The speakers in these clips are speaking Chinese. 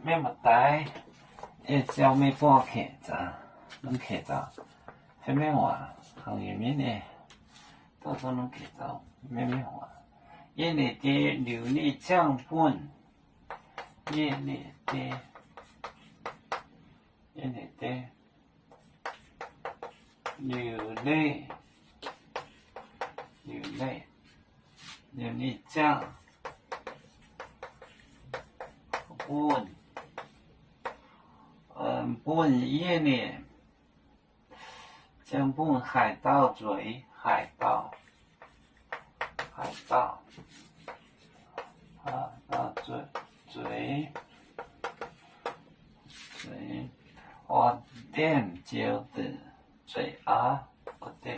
咩物大？叫咩半客咋？能客咋？什么话？行业面呢？到时候能客咋？咩话？印尼的琉璃酱本，印尼的琉璃酱本，本印尼酱本海盗嘴，海盗嘴，我点椒的嘴我点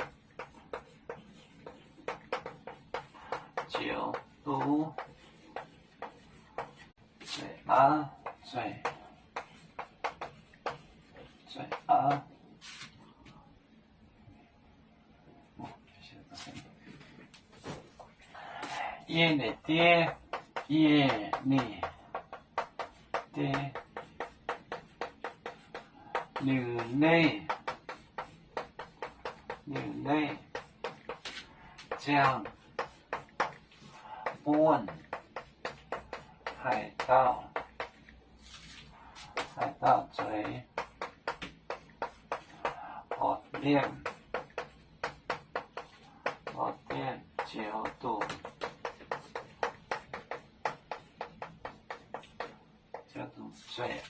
椒肚嘴印尼的琉璃酱本海盗嘴我点椒肚嘴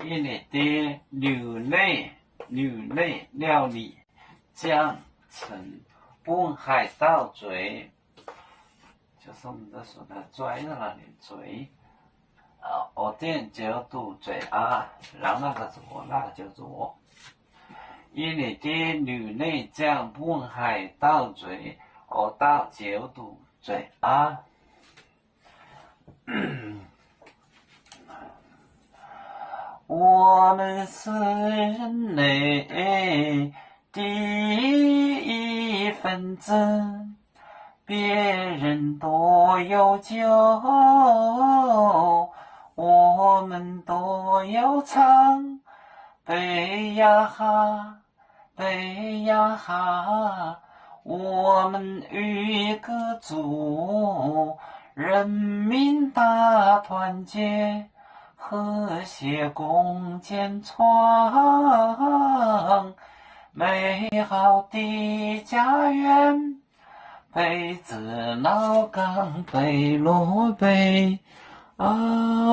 印尼的琉璃料理酱成本海盗嘴，就是我们这说的嘴在那里嘴我点椒肚嘴然后那个叫做印尼的琉璃酱本海盗嘴，我到椒肚嘴我们是人类第一分子，别人都有酒，我们都有唱。贝呀哈，我们一个族，人民大团结。和谐共建创美好的家园，北至老港，北落北